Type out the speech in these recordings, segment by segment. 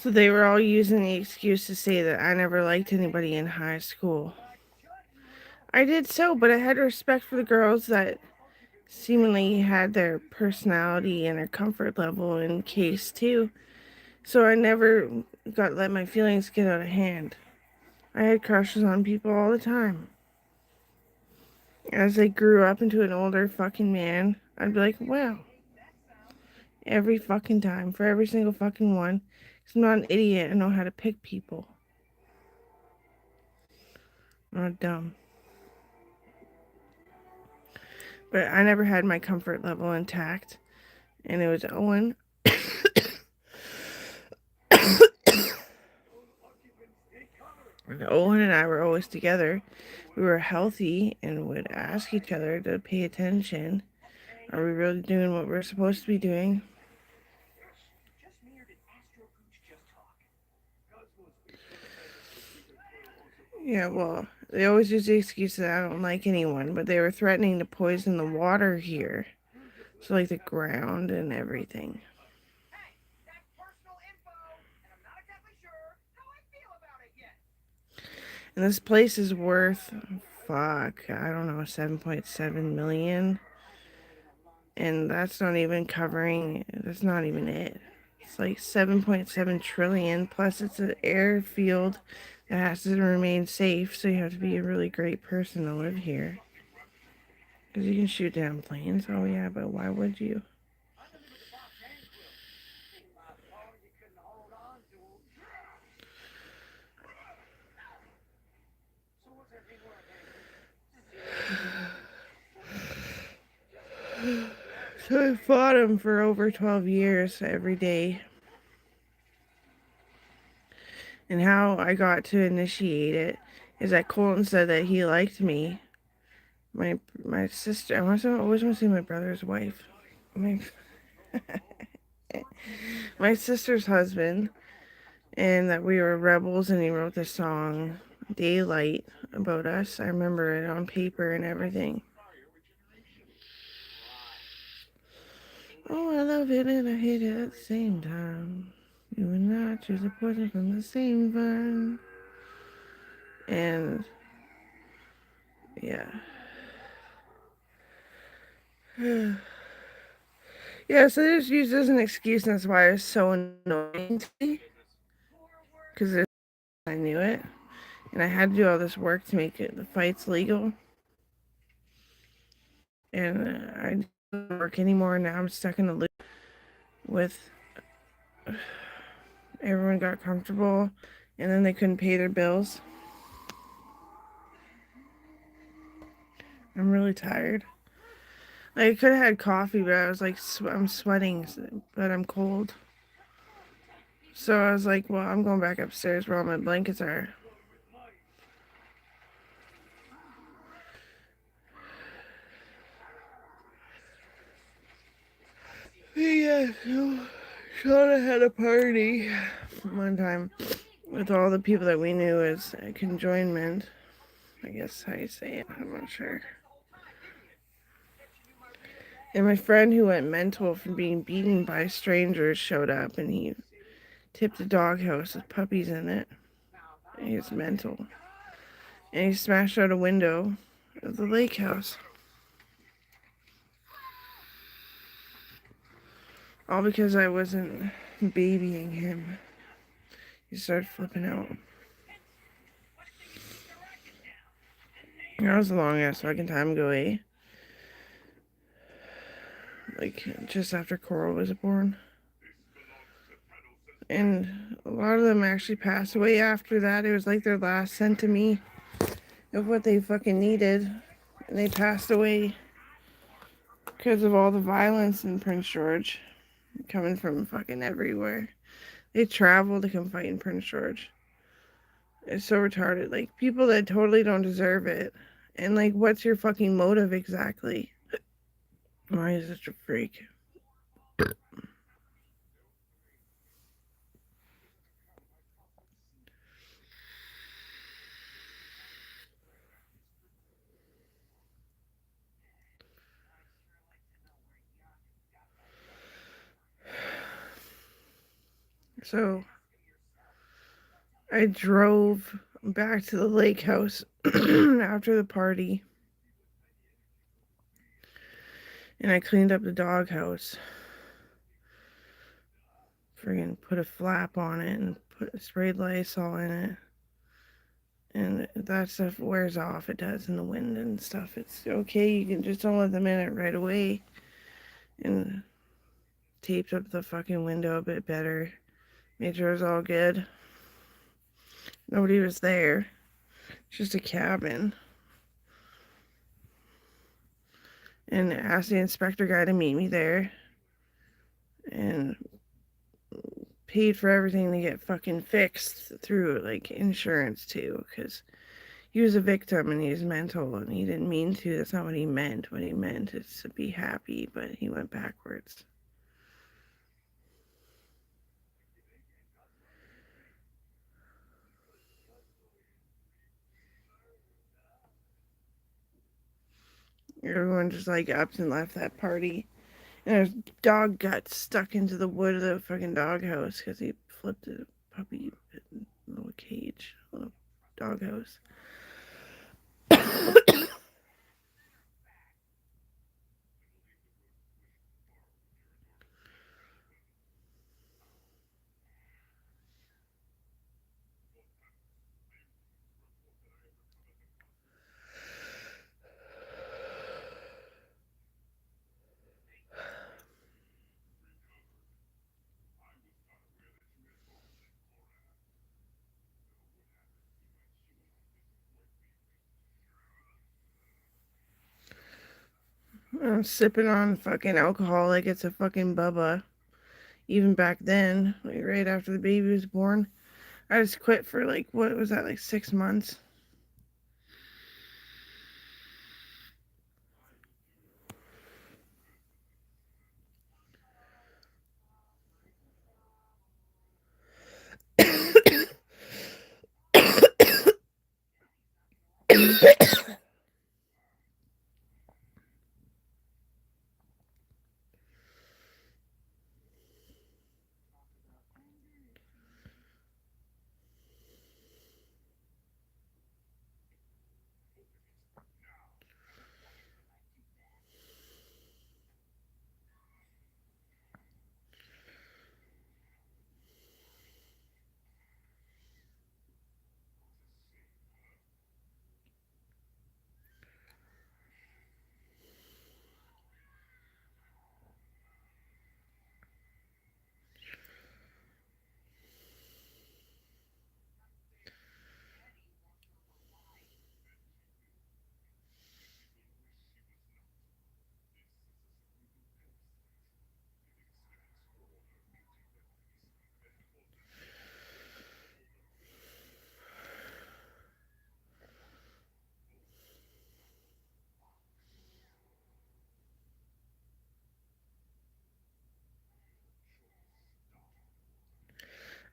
So they were all using the excuse to say that I never liked anybody in high school. I did so, but I had respect for the girls that seemingly had their personality and their comfort level in case too. So I never got let my feelings get out of hand. I had crushes on people all the time. As I grew up into an older fucking man, I'd be like, wow, every fucking time, for every single fucking one. 'Cause I'm not an idiot. I know how to pick people. I'm not dumb. But I never had my comfort level intact. And it was Owen. Owen and I were always together. We were healthy and would ask each other to pay attention. Are we really doing what we're supposed to be doing? Yeah, well, they always use the excuse that I don't like anyone, but they were threatening to poison the water here. So, like the ground and everything. And this place is worth, fuck, I don't know, 7.7 million. And that's not even it. It's like 7.7 trillion, plus it's an airfield that has to remain safe, so you have to be a really great person to live here. Because you can shoot down planes. Oh, yeah, but why would you? So I fought him for over 12 years every day. And how I got to initiate it is that Colton said that he liked me. My sister, always want to say my brother's wife. My, my sister's husband, and that we were rebels, and he wrote the song Daylight about us. I remember it on paper and everything. Oh, I love it and I hate it at the same time. You and I choose a poison from the same vine. And yeah. Yeah, so they just used it as an excuse, and that's why it's so annoying to me. Because I knew it. And I had to do all this work to make the fights legal. And I don't work anymore. Now I'm stuck in a loop with everyone got comfortable, and then they couldn't pay their bills. I'm really tired. Like, I could have had coffee, but I was like, I'm sweating, but I'm cold. So I was like, well, I'm going back upstairs where all my blankets are. Yeah, so Shauna had a party one time with all the people that we knew as a conjoinment. I guess how you say it. I'm not sure. And my friend who went mental from being beaten by strangers showed up, and he tipped a doghouse with puppies in it. And he was mental. And he smashed out a window of the lake house. All because I wasn't babying him. He started flipping out. That was a long ass fucking time ago, eh? Like, just after Coral was born. And a lot of them actually passed away after that. It was like their last cent to me of what they fucking needed. And they passed away because of all the violence in Prince George coming from fucking everywhere. They travel to come fight in Prince George. It's so retarded. Like, people that totally don't deserve it. And, like, what's your fucking motive exactly? Why is such a freak? So, I drove back to the lake house after the party, and I cleaned up the dog house. Friggin' put a flap on it and sprayed Lysol in it. And that stuff wears off. It does in the wind and stuff. It's okay. You can just don't let them in it right away. And taped up the fucking window a bit better. Made sure it was all good. Nobody was there. It's just a cabin. And asked the inspector guy to meet me there. And paid for everything to get fucking fixed through like insurance too. Because he was a victim and he's mental and he didn't mean to. That's not what he meant. What he meant is to be happy, but he went backwards. Everyone just like upped and left that party. And his dog got stuck into the wood of the fucking doghouse because he flipped a puppy little cage, little doghouse. I'm sipping on fucking alcohol like it's a fucking bubba. Even back then, like right after the baby was born, I just quit for like, what was that, like 6 months?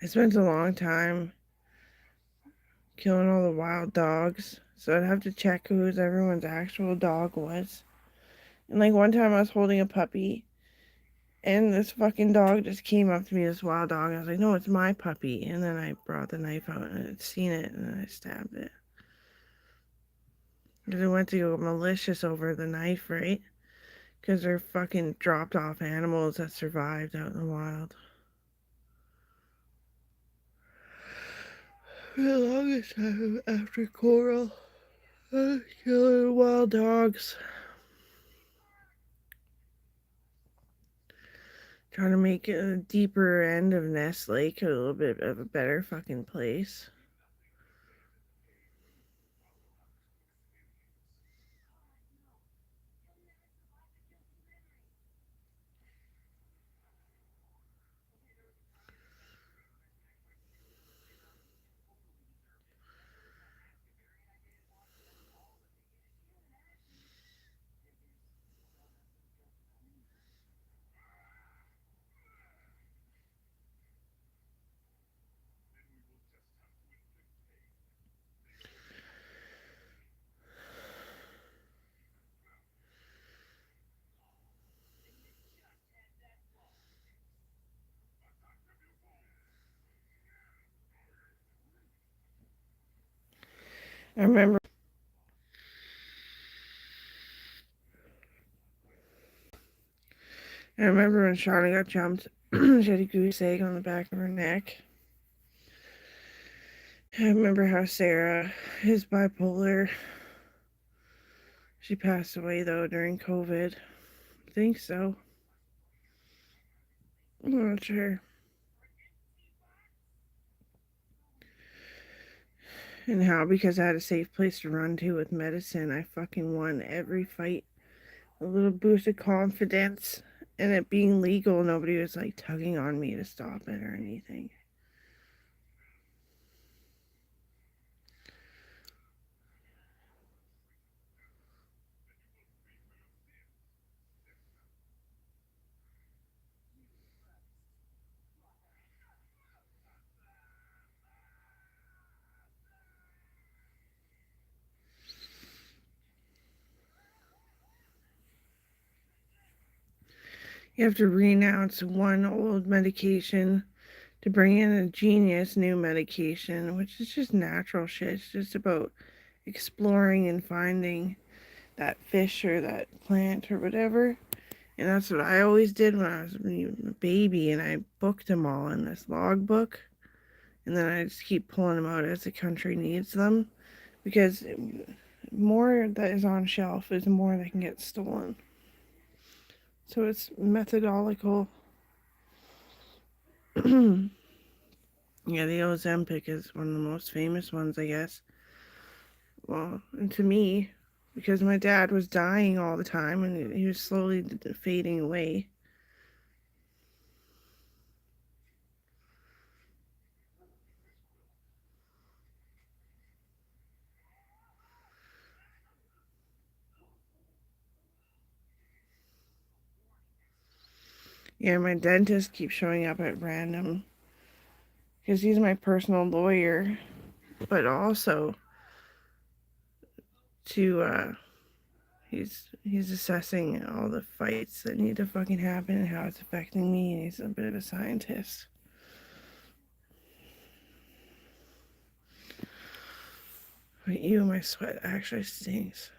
I spent a long time killing all the wild dogs, so I'd have to check whose everyone's actual dog was. And like one time I was holding a puppy, and this fucking dog just came up to me, this wild dog. I was like, no, it's my puppy. And then I brought the knife out and I'd seen it and then I stabbed it. Because I went to go malicious over the knife, right? Because they're fucking dropped off animals that survived out in the wild. For the longest time after Coral, I was killing wild dogs. Trying to make a deeper end of Nest Lake a little bit of a better fucking place. I remember when Shauna got jumped. She had a goose egg on the back of her neck. I remember how Sarah is bipolar. She passed away though during COVID. I think so. I'm not sure. And how, because I had a safe place to run to with medicine, I fucking won every fight. A little boost of confidence. And it being legal, nobody was like tugging on me to stop it or anything. You have to renounce one old medication to bring in a genius new medication, which is just natural shit. It's just about exploring and finding that fish or that plant or whatever. And that's what I always did when I was a baby, and I booked them all in this logbook. And then I just keep pulling them out as the country needs them, because more that is on shelf is more that can get stolen. So it's methodological. Yeah, the Ozempic is one of the most famous ones, I guess. Well, and to me, because my dad was dying all the time and he was slowly fading away. Yeah, my dentist keeps showing up at random because he's my personal lawyer, but also to he's assessing all the fights that need to fucking happen and how it's affecting me, and he's a bit of a scientist. But ew, my sweat actually stinks.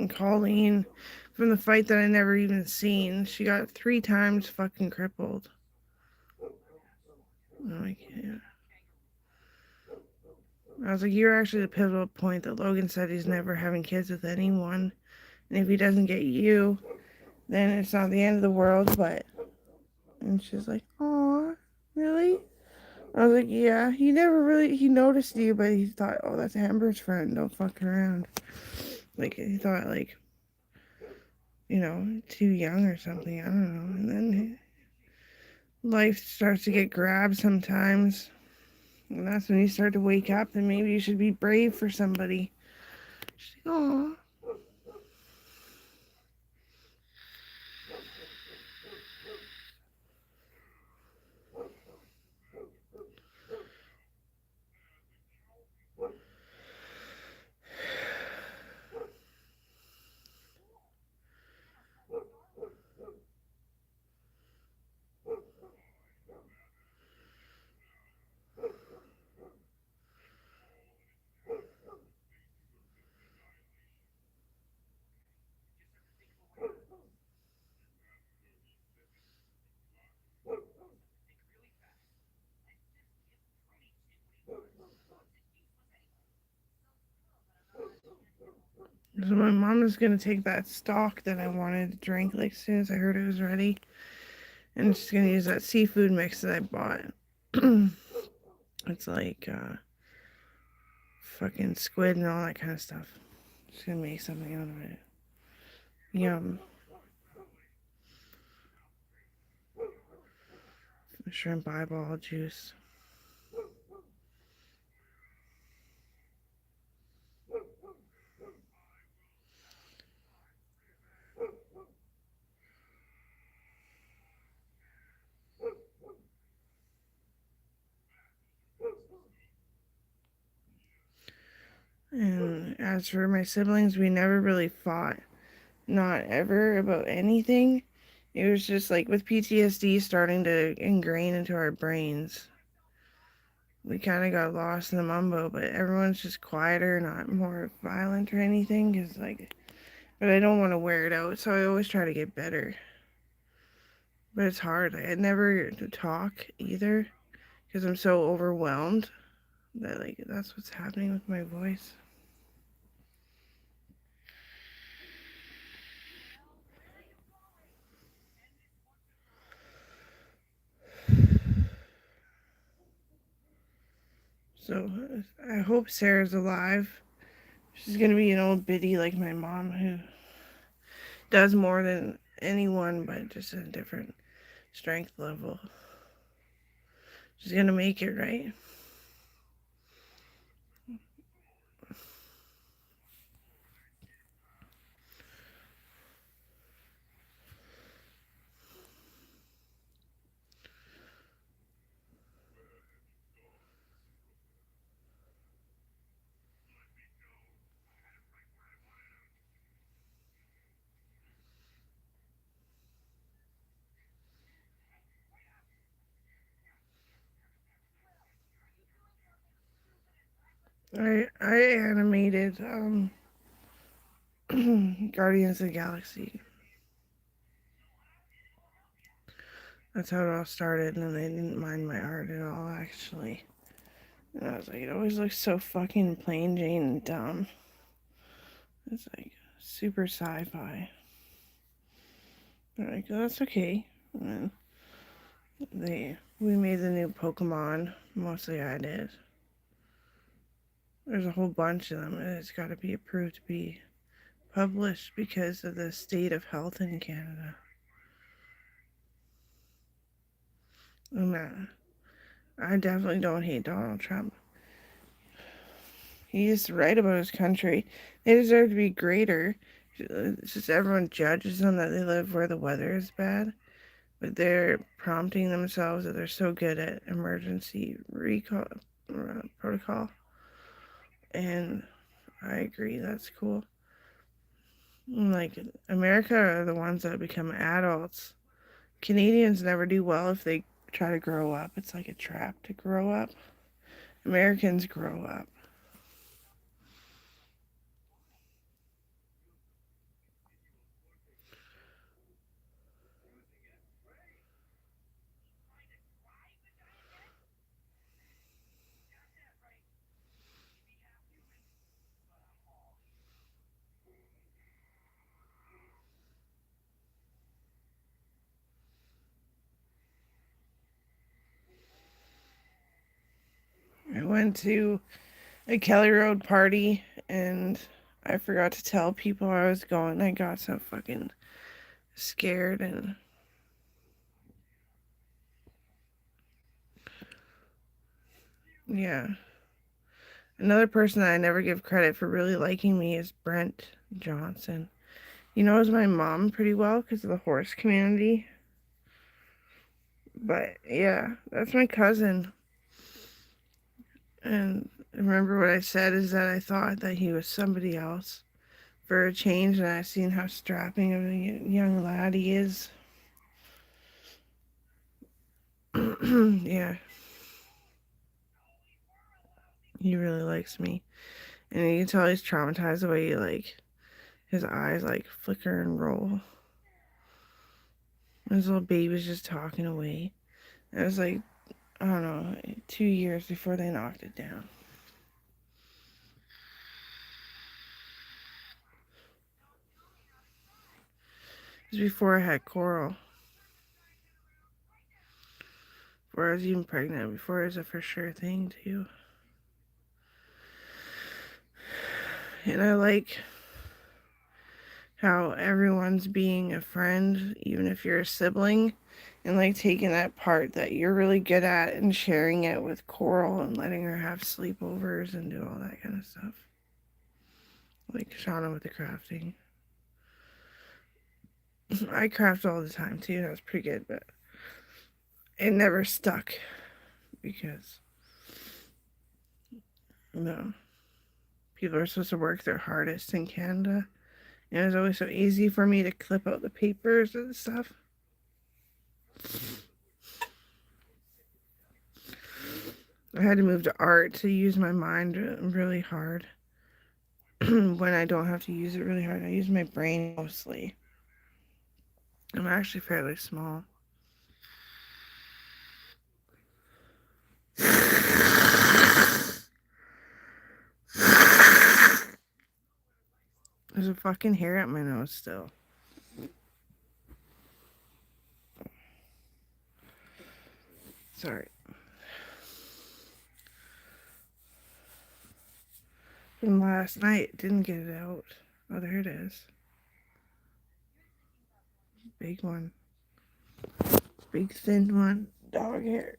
Colleen, from the fight that I never even seen, she got 3 times fucking crippled. I'm like, yeah. I was like, you're actually the pivotal point that Logan said he's never having kids with anyone. And if he doesn't get you, then it's not the end of the world, but. And she's like, aw, really? I was like, yeah, he noticed you, but he thought, oh, that's Amber's friend, don't fuck around. Like, he thought, like, too young or something, I don't know. And then life starts to get grabbed sometimes. And that's when you start to wake up, and maybe you should be brave for somebody. She's like, aw. So my mom is gonna take that stock that I wanted to drink like as soon as I heard it was ready, and she's gonna use that seafood mix that I bought. It's like fucking squid and all that kind of stuff. She's gonna make something out of it. Yum. Shrimp eyeball juice. And as for my siblings, we never really fought. Not ever about anything. It was just like with PTSD starting to ingrain into our brains. We kind of got lost in the mumbo, but everyone's just quieter, not more violent or anything. Cause like, but I don't want to wear it out, so I always try to get better. But it's hard. I never to talk either, because I'm so overwhelmed that like that's what's happening with my voice. So I hope Sarah's alive. She's gonna be an old biddy like my mom who does more than anyone, but just a different strength level. She's gonna make it, right? I animated Guardians of the Galaxy. That's how it all started, and they didn't mind my art at all, actually. And I was like, it always looks so fucking plain Jane and dumb. It's like super sci-fi. They're like, oh, that's okay. And then we made the new Pokemon. Mostly I did. There's a whole bunch of them, and it's got to be approved to be published because of the state of health in Canada. And I definitely don't hate Donald Trump. He's right about his country. They deserve to be greater. It's just everyone judges them that they live where the weather is bad, but they're prompting themselves that they're so good at emergency recall protocol. And I agree, that's cool. Like, America are the ones that become adults. Canadians never do well if they try to grow up. It's like a trap to grow up. Americans grow up. I went to a Kelly Road party and I forgot to tell people I was going. I got so fucking scared and yeah. Another person that I never give credit for really liking me is Brent Johnson. He knows my mom pretty well because of the horse community. But yeah, that's my cousin. And remember what I said is that I thought that he was somebody else for a change, and I've seen how strapping of a young lad he is. Yeah, he really likes me. And you can tell he's traumatized the way he, like, his eyes, like, flicker and roll. His little baby's just talking away. It was like, I don't know, 2 years before they knocked it down. It was before I had Coral. Before I was even pregnant. Before it was a for sure thing, too. And I like how everyone's being a friend, even if you're a sibling, and like taking that part that you're really good at and sharing it with Coral and letting her have sleepovers and do all that kind of stuff. Like Shauna with the crafting. I craft all the time too, that's pretty good, but it never stuck because no. people are supposed to work their hardest in Canada. And it was always so easy for me to clip out the papers and stuff. I had to move to art to use my mind really hard. When I don't have to use it really hard, I use my brain mostly. I'm actually fairly small. There's a fucking hair at my nose still. Sorry. From last night, didn't get it out. Oh, there it is. Big one. Big thin one. Dog hair.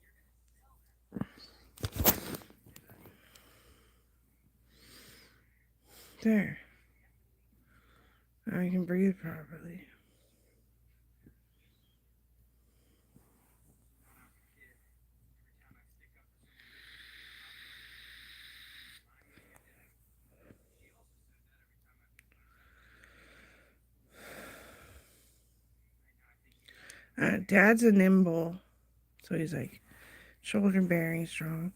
There. Now I can breathe properly. Dad's a nimble, so he's like shoulder bearing strong.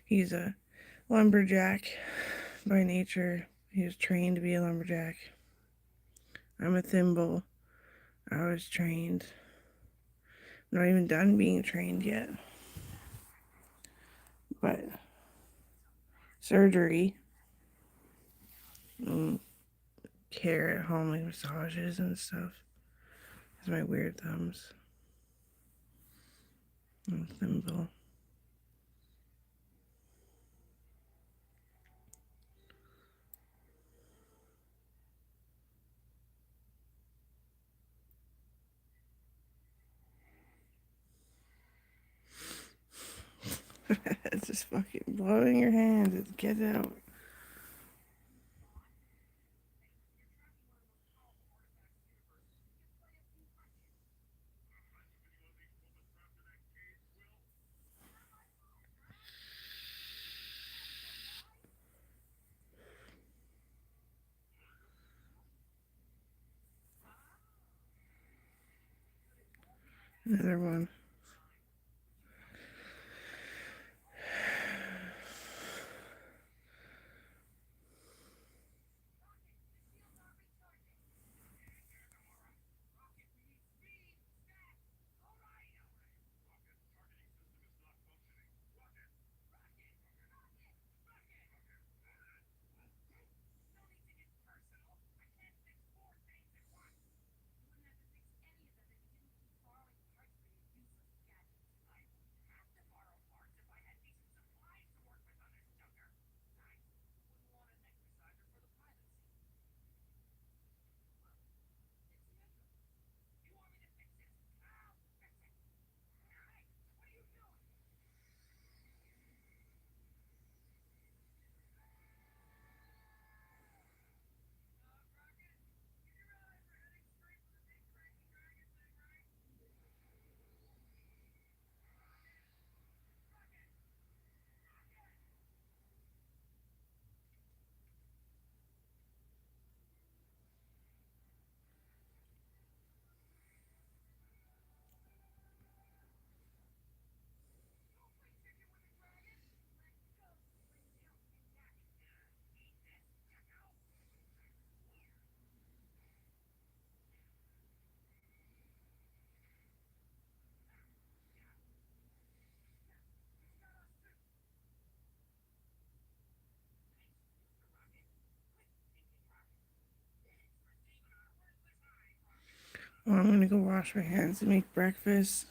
He's a lumberjack by nature. He was trained to be a lumberjack. I'm a thimble. I was trained. I'm not even done being trained yet. But surgery, care at home, like massages and stuff. These are my weird thumbs. I'm a thimble. It's just fucking blowing your hands. Get it out. Another one. Well, I'm gonna go wash my hands and make breakfast,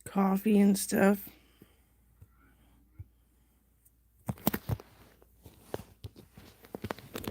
coffee and stuff.